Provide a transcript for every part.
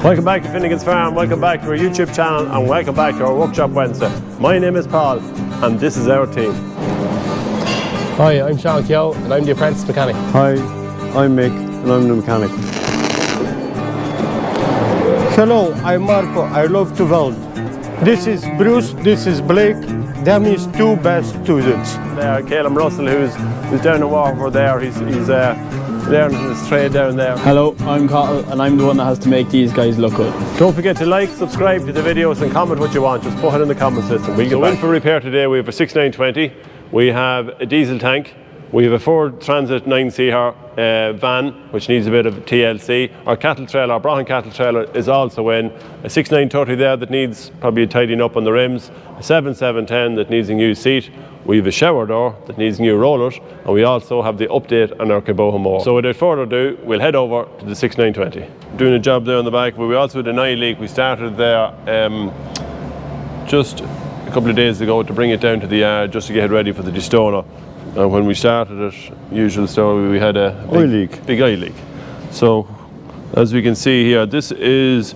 Welcome back to Finnegan's Farm, welcome back to our YouTube channel, and welcome back to our Workshop Wednesday. My name is Paul, and this is our team. Hi, I'm Sean Keogh, and I'm the apprentice mechanic. Hi, I'm Mick, and I'm the mechanic. Hello, I'm Marco, I love to weld. This is Bruce, this is Blake, them is two best students. There, Caleb Russell, who's down the Waterford there, he's learning his trade down there. Hello, I'm Conor, and I'm the one that has to make these guys look good. Don't forget to like, subscribe to the videos, and comment what you want. Just put it in the comment system. We'll get back. In for repair today, we have a 6920, we have a diesel tank, we have a Ford Transit 9CR van, which needs a bit of TLC. Our cattle trailer, our Broughan Cattle trailer, is also in. A 6930 there that needs probably tidying up on the rims. A 7710 that needs a new seat. We have a shower door that needs new rollers, and we also have the update on our Caboha mower. So without further ado, we'll head over to the 6920. Doing a job there on the back, but we also had an eye leak. We started there just a couple of days ago to bring it down to the yard just to get it ready for the destoner. And when we started it, usual story, we had a big eye leak. So as we can see here, this is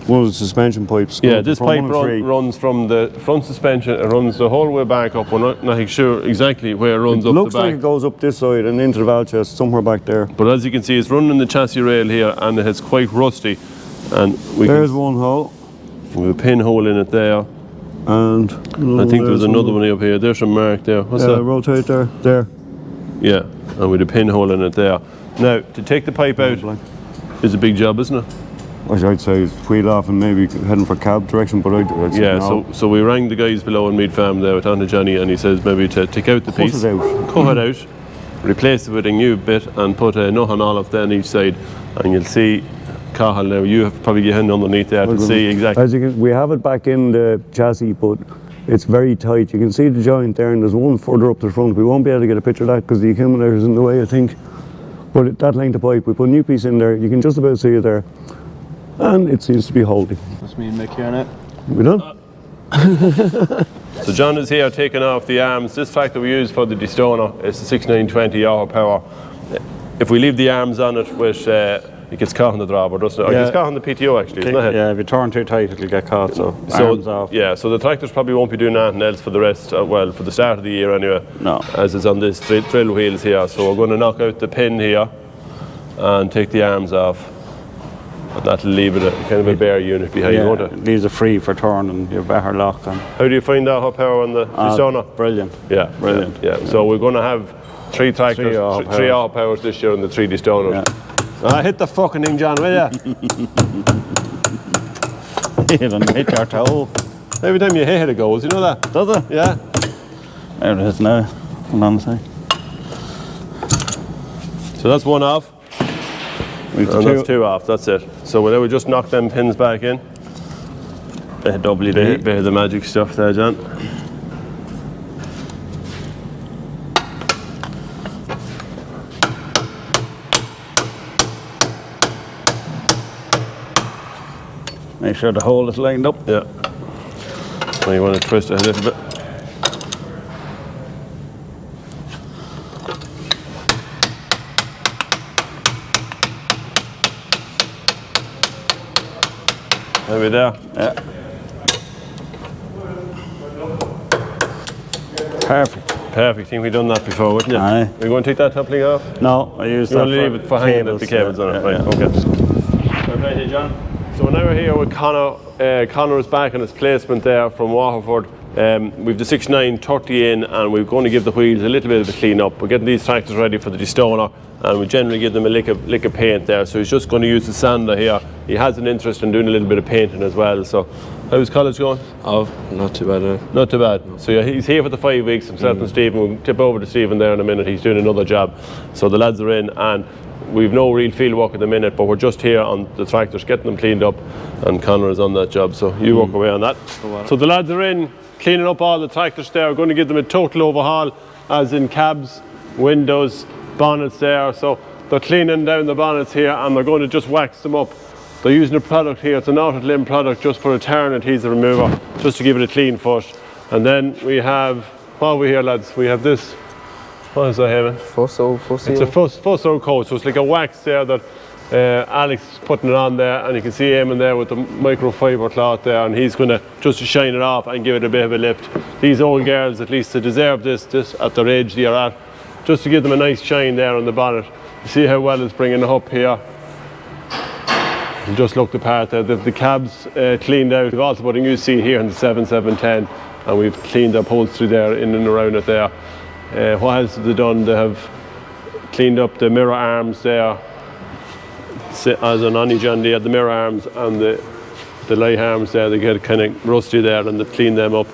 one of the suspension pipes. Yeah, this pipe runs from the front suspension, it runs the whole way back up. We're not sure exactly where it runs up the back. It looks like it goes up this side and into the valve chest, somewhere back there. But as you can see, it's running in the chassis rail here, and it's quite rusty. And there's one hole. We have a pinhole in it there. And I think there's another one up here. There's a mark there. What's that? Rotate there. Yeah, and with a pinhole in it there. Now, to take the pipe out is a big job, isn't it? I'd say it's wheel off and maybe heading for cab direction, but I'd say yeah, no. so we rang the guys below in Mead Farm there with Anna Johnny, and he says maybe to take out the piece, cut it out, replace it with a new bit, and put a nothing olive on each side, and you'll see Cahill now. You have probably your hand underneath there to see exactly. As you can, we have it back in the chassis, but it's very tight. You can see the joint there, and there's one further up the front. We won't be able to get a picture of that because the accumulator's in the way, I think. But that length of pipe, we put a new piece in there. You can just about see it there. And it seems to be holding. That's me and Mick here now. We done? So John is here taking off the arms. This tractor we use for the destoner is the 6920 horsepower. If we leave the arms on it, with it gets caught on the dropper, doesn't it? Or it gets caught on the PTO actually, isn't it? Yeah, if you turn too tight, it'll get caught, so arms off. Yeah, so the tractors probably won't be doing anything else for the rest, well, for the start of the year anyway. No. As it's on this drill wheels here. So we're going to knock out the pin here and take the arms off. And that'll leave it a kind of a bare unit behind, won't it? It leaves it free for turn and you're better locked on. How do you find that horsepower on the destoner? Brilliant. Yeah, brilliant. Yeah. So we're going to have three tractors, three horsepowers this year on the 3 destoners. Yeah. Hit the fucking thing, John, will ya? You don't hit your toe. Every time you hit it goes, you know that? Does it? Yeah. There it is now. Hold on a sec. So that's one off. And that's 2 off, that's it. So now we just knock them pins back in. Bit of the magic stuff there, John. Make sure the hole is lined up. Yeah. So you want to twist it a little bit. Maybe there. Yeah. Perfect. Perfect. I think we've done that before, wouldn't you? Aye. Are you going to take that coupling off? No, I use that. You want to leave it for hanging the cables on it? Right, okay. Okay, John. So now we're here with Conor. Conor is back on his placement there from Waterford. We've the 6930 in, and we're going to give the wheels a little bit of a clean up. We're getting these tractors ready for the destoner, and we generally give them a lick of paint there. So he's just going to use the sander here. He has an interest in doing a little bit of painting as well. So how's college going? Oh, not too bad. Not too bad. So yeah, he's here for the 5 weeks, himself and Stephen. We'll tip over to Stephen there in a minute. He's doing another job. So the lads are in, and we've no real field work at the minute, but we're just here on the tractors getting them cleaned up, and Conor is on that job, so you work away on that. So the lads are in cleaning up all the tractors there. We're going to give them a total overhaul, as in cabs, windows, bonnets there. So they're cleaning down the bonnets here, and they're going to just wax them up. They're using a product here, it's an out-of-limb product just for a tear and adhesive remover, just to give it a clean foot. And then we have, what are we here, lads? We have this What is that, Eamon? Fusso. It's a fusso coat, so it's like a wax there that Alex is putting it on there, and you can see Eamon there with the microfiber cloth there, and he's going to just shine it off and give it a bit of a lift. These old girls, at least, they deserve this at their age they are at, just to give them a nice shine there on the bonnet. You see how well it's bringing it up here. You just look the part there. The cab's cleaned out. We've also put a new seat here in the 7710, and we've cleaned the upholstery there in and around it there. What else have they done? They have cleaned up the mirror arms there. As an Annie John, they had the mirror arms and the light arms there. They get kind of rusty there, and they've cleaned them up.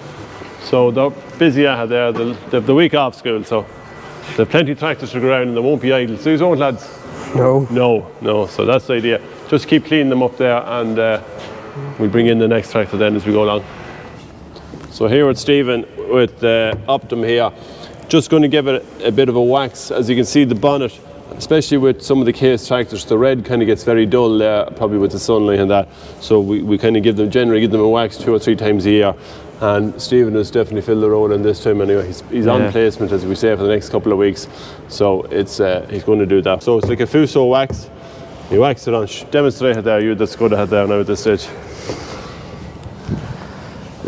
So they're busy at it there. They've the week off school, so they've plenty of tractors to go around, and they won't be idle. So these old lads? No. So that's the idea. Just keep cleaning them up there, and we'll bring in the next tractor then as we go along. So here with Stephen with Optum here. Just going to give it a bit of a wax. As you can see, the bonnet, especially with some of the case tractors, the red kind of gets very dull there, probably with the sunlight and that. So we kind of generally give them a wax 2 or 3 times a year. And Stephen has definitely filled the role in this time anyway. He's on placement, as we say, for the next couple of weeks. So it's he's going to do that. So it's like a Fuso wax. You wax it on. Demonstrate it there. That's good ahead there now at this stage.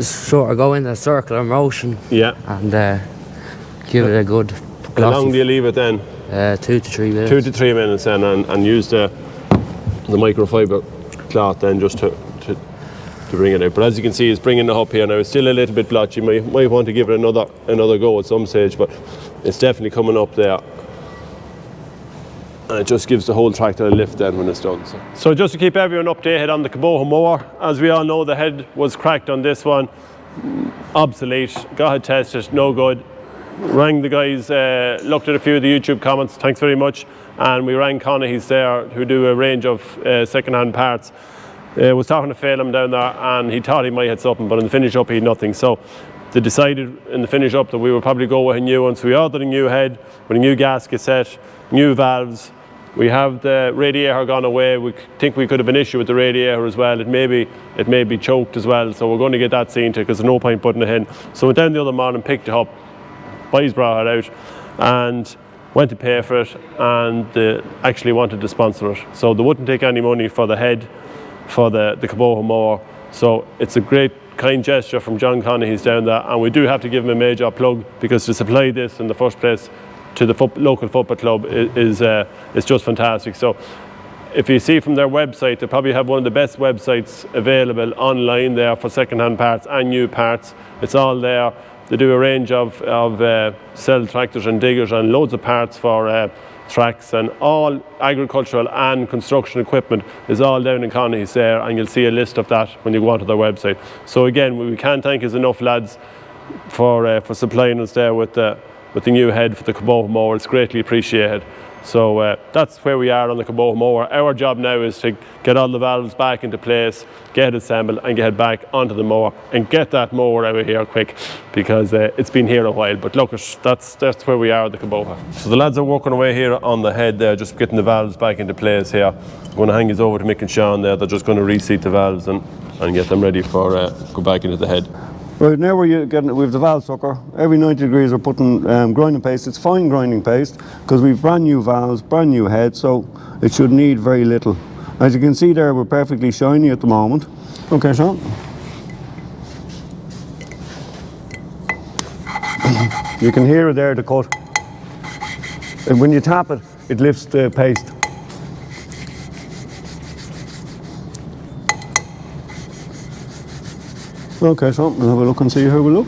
Sort of go in a circular motion. Yeah. And give it a good. How long do you leave it then? 2 to 3 minutes. 2 to 3 minutes then, and use the microfiber cloth then just to bring it out. But as you can see, it's bringing it up here now. It's still a little bit blotchy. You might want to give it another go at some stage, but it's definitely coming up there. And it just gives the whole tractor a lift then when it's done. So just to keep everyone updated on the Caboha mower, as we all know, the head was cracked on this one. Obsolete. Got it tested, no good. Rang the guys, looked at a few of the YouTube comments, thanks very much, and we rang Conor, he's there, who do a range of second-hand parts. Was talking to Phelim down there, and he thought he might have something, but in the finish up he had nothing. So they decided in the finish up that we would probably go with a new one. So we ordered a new head with a new gasket set, new valves. We have the radiator gone away. We think we could have an issue with the radiator as well. It may be choked as well, so we're going to get that seen to, because there's no point putting it in. So went down the other morning, picked it up, boys brought it out, and went to pay for it, and they actually wanted to sponsor it. So they wouldn't take any money for the head, for the Caboha mower. So it's a great kind gesture from John Conor, he's down there, and we do have to give him a major plug, because to supply this in the first place to the local football club is just fantastic. So if you see from their website, they probably have one of the best websites available online there for second-hand parts and new parts. It's all there. They do a range of cell tractors and diggers and loads of parts for tracks, and all agricultural and construction equipment is all down in Connehy's there, and you'll see a list of that when you go onto their website. So again, we can't thank you enough, lads, for supplying us there with the new head for the Caboha mower. It's greatly appreciated. So that's where we are on the Caboha mower. Our job now is to get all the valves back into place, get it assembled, and get it back onto the mower, and get that mower out of here quick, because it's been here a while. But look, that's where we are at the Caboha. So the lads are working away here on the head there, just getting the valves back into place here. I'm going to hang these over to Mick and Sean there. They're just going to reseat the valves and get them ready for go back into the head. Right, now we have the valve sucker. Every 90 degrees we're putting grinding paste. It's fine grinding paste, because we've brand new valves, brand new head, so it should need very little. As you can see there, we're perfectly shiny at the moment. Okay, Sean. You can hear it there, the cut. And when you tap it, it lifts the paste. Okay, so we'll have a look and see how we look.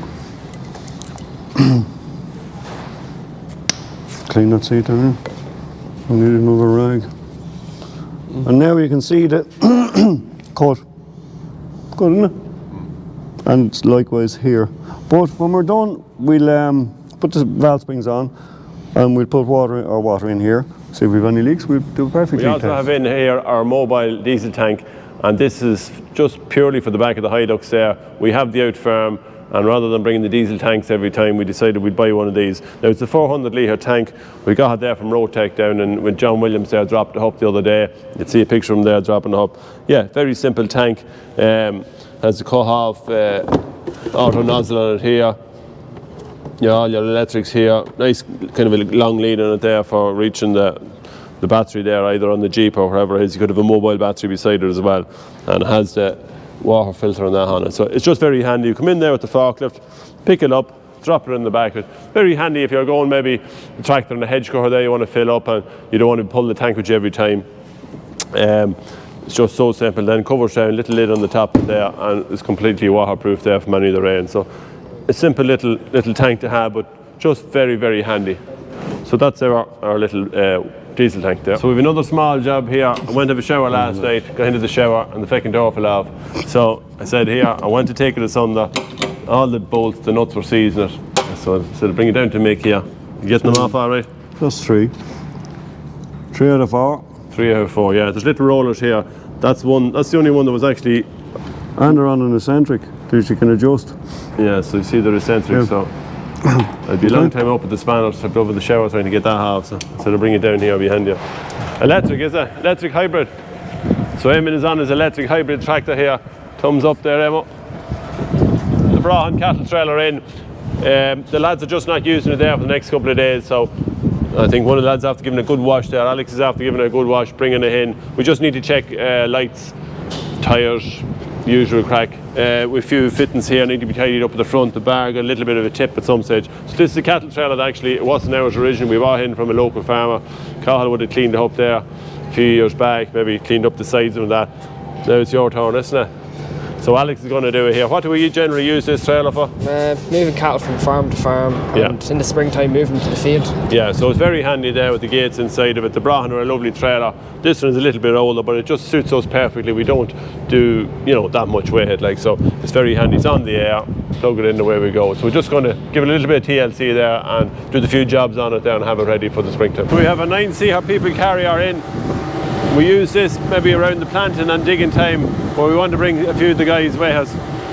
Clean that seat down. We need another rag. And now you can see the cut. Good, isn't it? And it's likewise here. But when we're done, we'll put the valve springs on, and we'll put water in here. See if we have any leaks. We'll do a perfect leak We also test. have in here our mobile diesel tank, and this is just purely for the back of the Hilux there. We have the out firm, and rather than bringing the diesel tanks every time, we decided we'd buy one of these. Now it's a 400 litre tank. We got it there from RoTech down, and when John Williams there dropped it up the other day, you'd see a picture of him there dropping it up. Yeah, very simple tank. Has the cut-off auto nozzle on it here. Yeah, all your electrics here. Nice kind of a long lead on it there for reaching the battery there, either on the Jeep or wherever it is. You could have a mobile battery beside it as well, and it has the water filter and that on it. So it's just very handy. You come in there with the forklift, pick it up, drop it in the back of it. Very handy if you're going maybe a tractor and a hedge cutter there you want to fill up and you don't want to pull the tank with you every time. It's just so simple. Then covers down, little lid on the top there, and it's completely waterproof there from any of the rain. So a simple little tank to have, but just very, very handy. So that's our little diesel tank there. So we have another small job here. I went to have a shower last night, got into the shower and the fucking door fell off. So I said here, I went to take it asunder. All the bolts, the nuts were seizing it. So I said, bring it down to Mick here. You getting them off all right? That's 3. 3 out of 4. 3 out of 4, yeah. There's little rollers here. That's the only one that was actually... And they're on an eccentric that you can adjust. Yeah, so you see they're eccentric, Yeah. So... I'd be a long time up at the spanners, I'd go over the shower trying to get that half, so instead of bring it down here behind you. Electric, is it? Electric hybrid. So Eamon is on his electric hybrid tractor here. Thumbs up there, Emo. The Broughan Cattle trailer in. The lads are just not using it there for the next couple of days, so I think one of the lads after giving it a good wash there. Alex is after giving it a good wash, bringing it in. We just need to check lights, tyres, usual crack. With a few fittings here need to be tidied up at the front, the bar got a little bit of a tip at some stage. So this is a cattle trailer that actually, it wasn't ours originally, we bought in from a local farmer. Cahill would have cleaned it up there a few years back, maybe cleaned up the sides of that. Now it's your turn, isn't it? So Alex is going to do it here. What do we generally use this trailer for? Moving cattle from farm to farm, and in the springtime moving them to the field. Yeah, so it's very handy there with the gates inside of it. The Broughan are a lovely trailer. This one is a little bit older, but it just suits us perfectly. We don't do, that much weight, like, so it's very handy. It's on the air, plug it in, the way we go. So we're just going to give it a little bit of TLC there and do the few jobs on it there and have it ready for the springtime. So we have a 9C our people carrier in. We use this maybe around the planting and digging time, where we want to bring a few of the guys with us.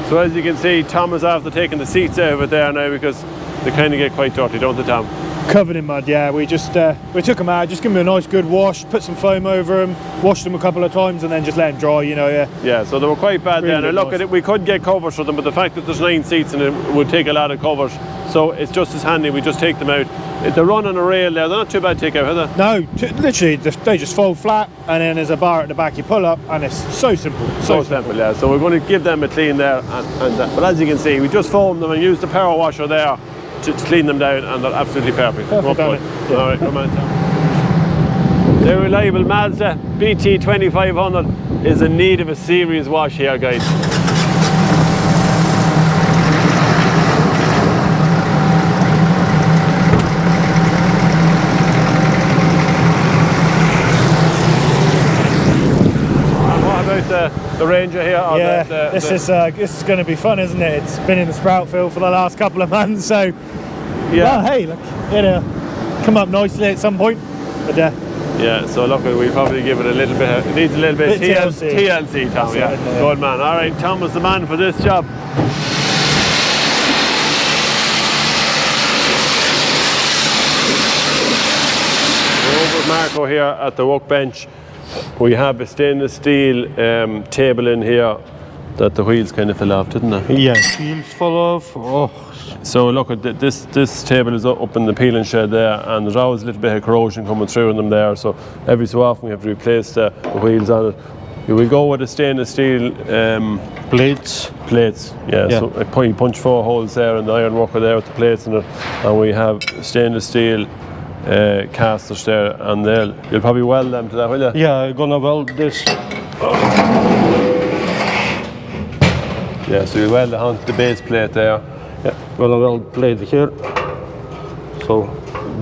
So as you can see, Tom is after taking the seats out of it there now because they kind of get quite dirty, don't they, Tom? Covered in mud, yeah. We just we took them out, just give them a nice good wash, put some foam over them, washed them a couple of times, and then just let them dry. Yeah, so they were quite bad really then. And look nice. at it, we could get covers for them, but the fact that there's 9 seats and it would take a lot of covers, so it's just as handy. We just take them out. They run on a rail there. They're not too bad to take out, are they? No, literally, they just fold flat, and then there's a bar at the back you pull up, and it's so simple. So simple, yeah. So we're going to give them a clean there, but as you can see, we just foam them and use the power washer there to clean them down, and they're absolutely perfect. Perfect, All right, come on, Tom. The reliable Mazda BT 2500 is in need of a serious wash here, guys. The Ranger here. Yeah, this is going to be fun, isn't it? It's been in the sprout field for the last couple of months, so yeah. Well, hey, look, it'll come up nicely at some point. But yeah, so look, we'll probably give it a little bit. It needs a little bit of TLC, Tom. That's Yeah, right, yeah. good man. All right, Tom was the man for this job. We're over with Marco here at the Workbench. We have a stainless steel table in here that the wheels kind of fell off, didn't they? Yeah, wheels fall off. Oh, So look at this table is up in the peeling shed there, and there's always a little bit of corrosion coming through in them there. So every so often we have to replace the wheels on it. We will go with a stainless steel plates. Yeah. So you punch 4 holes there in the iron worker there with the plates in it, and we have stainless steel casters there, and you'll probably weld them to that, will you? Yeah, I'm gonna weld this. Yeah, so you weld it onto the base plate there. Yeah, gonna weld plate here. So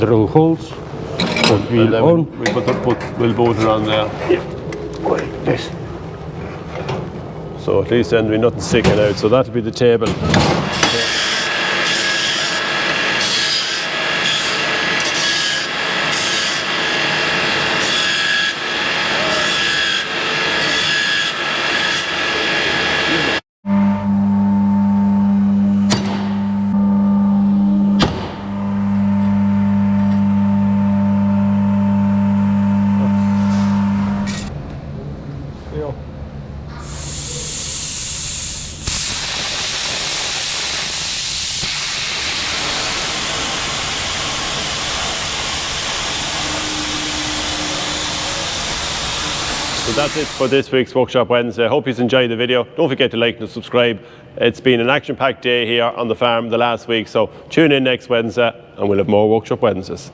drill holes. Put wheel on. We'll bolt it on there. Like this. So at least then there'll be nothing sticking out. So that'll be the table. So that's it for this week's Workshop Wednesday. I hope you enjoyed the video. Don't forget to like and subscribe. It's been an action-packed day here on the farm the last week, so tune in next Wednesday and we'll have more Workshop Wednesdays.